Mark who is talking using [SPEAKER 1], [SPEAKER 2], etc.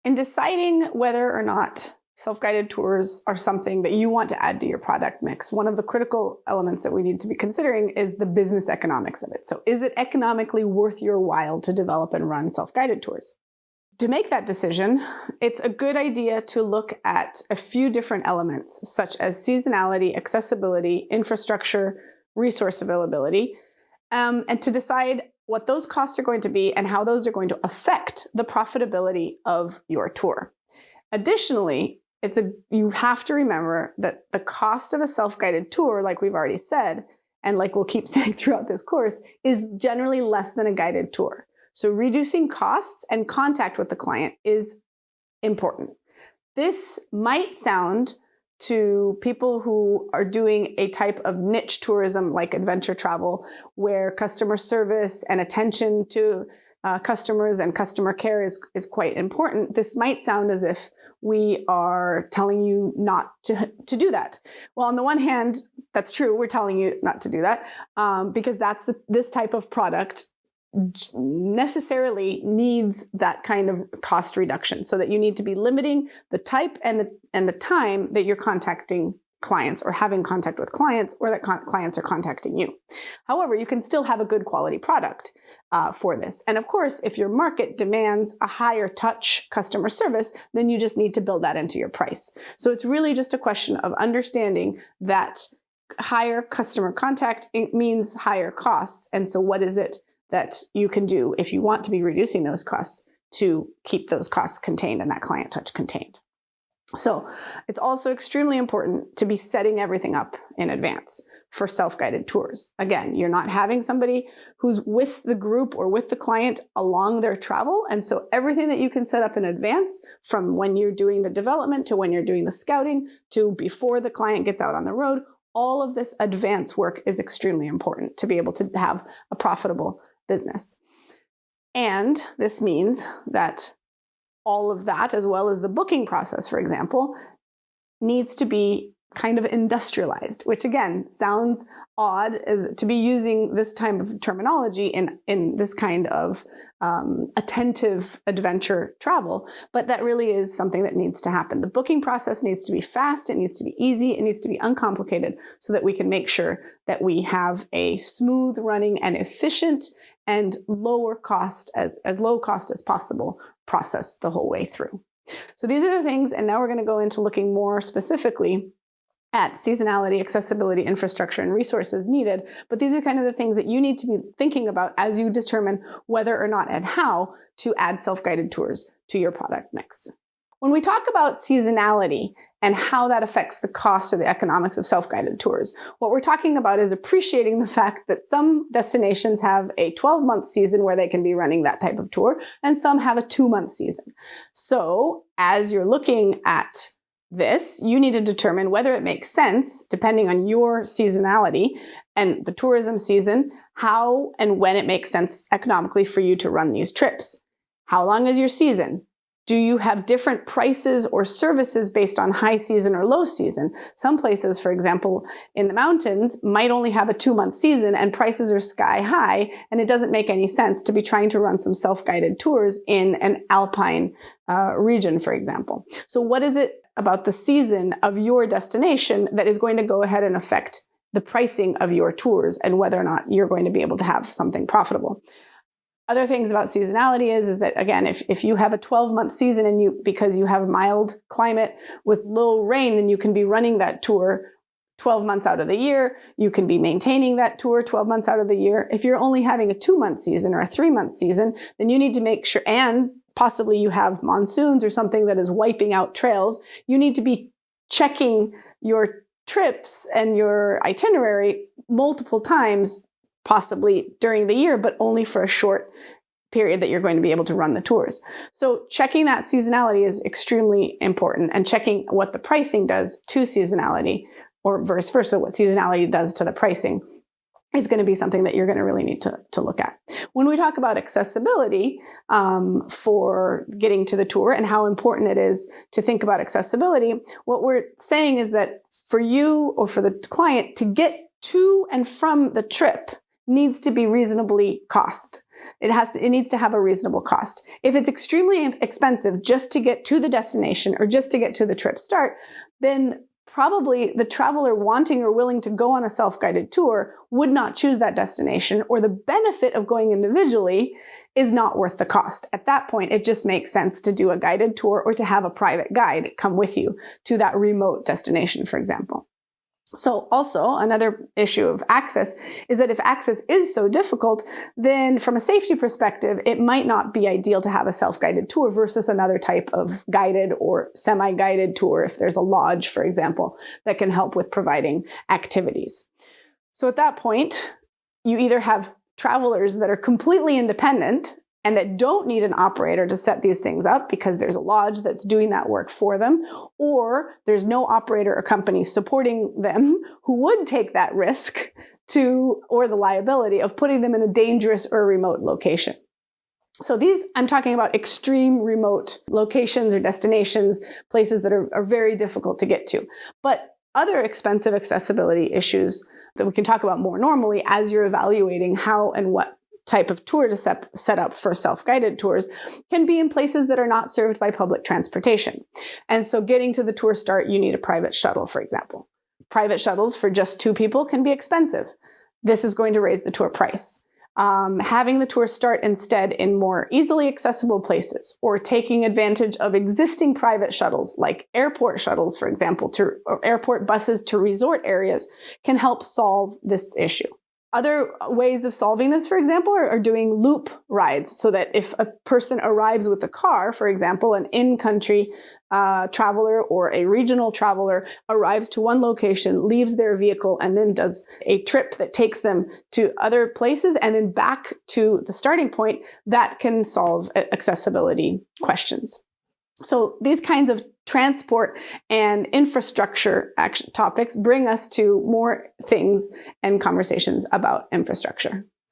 [SPEAKER 1] In deciding whether or not self-guided tours are something that you want to add to your product mix, one of the critical elements that we need to be considering is the business economics of it. So is it economically worth your while to develop and run self-guided tours? To make that decision, it's a good idea to look at a few different elements, such as seasonality, accessibility, infrastructure, resource availability, and to decide what those costs are going to be and how those are going to affect the profitability of your tour. Additionally, you have to remember that the cost of a self-guided tour, like we've already said, and like we'll keep saying throughout this course, is generally less than a guided tour. So reducing costs and contact with the client is important. This might sound to people who are doing a type of niche tourism like adventure travel, where customer service and attention to customers and customer care is quite important. This might sound as if we are telling you not to do that. Well, on the one hand, that's true. We're telling you not to do that because this type of product necessarily needs that kind of cost reduction, so that you need to be limiting the type and the time that you're contacting clients or having contact with clients, or that clients are contacting you. However, you can still have a good quality product for this. And of course, if your market demands a higher touch customer service, then you just need to build that into your price. So it's really just a question of understanding that higher customer contact means higher costs. And so what is it that you can do if you want to be reducing those costs to keep those costs contained and that client touch contained? So it's also extremely important to be setting everything up in advance for self-guided tours. Again, you're not having somebody who's with the group or with the client along their travel. And so everything that you can set up in advance, from when you're doing the development to when you're doing the scouting to before the client gets out on the road, all of this advance work is extremely important to be able to have a profitable business. And this means that all of that, as well as the booking process, for example, needs to be kind of industrialized, which again sounds odd as to be using this type of terminology in this kind of attentive adventure travel, but that really is something that needs to happen. The booking process needs to be fast, it needs to be easy, it needs to be uncomplicated, so that we can make sure that we have a smooth running and efficient and lower cost, as low cost as possible, process the whole way through. So these are the things, and now we're going to go into looking more specifically at seasonality, accessibility, infrastructure, and resources needed. But these are kind of the things that you need to be thinking about as you determine whether or not and how to add self-guided tours to your product mix. When we talk about seasonality and how that affects the cost or the economics of self-guided tours, what we're talking about is appreciating the fact that some destinations have a 12-month season where they can be running that type of tour, and some have a 2-month season. So as you're looking at this, you need to determine whether it makes sense, depending on your seasonality and the tourism season, how and when it makes sense economically for you to run these trips. How long is your season? Do you have different prices or services based on high season or low season? Some places, for example, in the mountains, might only have a 2-month season and prices are sky high, and it doesn't make any sense to be trying to run some self-guided tours in an alpine region, for example. So what is it about the season of your destination that is going to go ahead and affect the pricing of your tours and whether or not you're going to be able to have something profitable? Other things about seasonality is that, again, if you have a 12-month season and because you have a mild climate with low rain, then you can be running that tour 12 months out of the year. You can be maintaining that tour 12 months out of the year. If you're only having a 2-month season or a 3-month season, then you need to make sure, and possibly you have monsoons or something that is wiping out trails, you need to be checking your trips and your itinerary multiple times, possibly during the year, but only for a short period that you're going to be able to run the tours. So checking that seasonality is extremely important, and checking what the pricing does to seasonality, or vice versa, what seasonality does to the pricing, is going to be something that you're going to really need to look at. When we talk about accessibility for getting to the tour and how important it is to think about accessibility, what we're saying is that for you or for the client to get to and from the trip needs to be reasonably cost. It needs to have a reasonable cost. If it's extremely expensive just to get to the destination or just to get to the trip start, then probably the traveler wanting or willing to go on a self-guided tour would not choose that destination, or the benefit of going individually is not worth the cost. At that point, it just makes sense to do a guided tour or to have a private guide come with you to that remote destination, for example. So also another issue of access is that if access is so difficult, then from a safety perspective, it might not be ideal to have a self-guided tour versus another type of guided or semi-guided tour if there's a lodge, for example, that can help with providing activities. So at that point, you either have travelers that are completely independent and that don't need an operator to set these things up because there's a lodge that's doing that work for them, or there's no operator or company supporting them who would take that risk or the liability of putting them in a dangerous or remote location. So I'm talking about extreme remote locations or destinations, places that are very difficult to get to. But other expensive accessibility issues that we can talk about more normally as you're evaluating how and what type of tour to set up for self-guided tours can be in places that are not served by public transportation. And so getting to the tour start, you need a private shuttle, for example. Private shuttles for just 2 people can be expensive. This is going to raise the tour price. Having the tour start instead in more easily accessible places, or taking advantage of existing private shuttles like airport shuttles, for example, or airport buses to resort areas can help solve this issue. Other ways of solving this, for example, are doing loop rides, so that if a person arrives with a car, for example, an in-country traveler or a regional traveler arrives to one location, leaves their vehicle, and then does a trip that takes them to other places and then back to the starting point, that can solve accessibility questions. So these kinds of transport and infrastructure topics bring us to more things and conversations about infrastructure.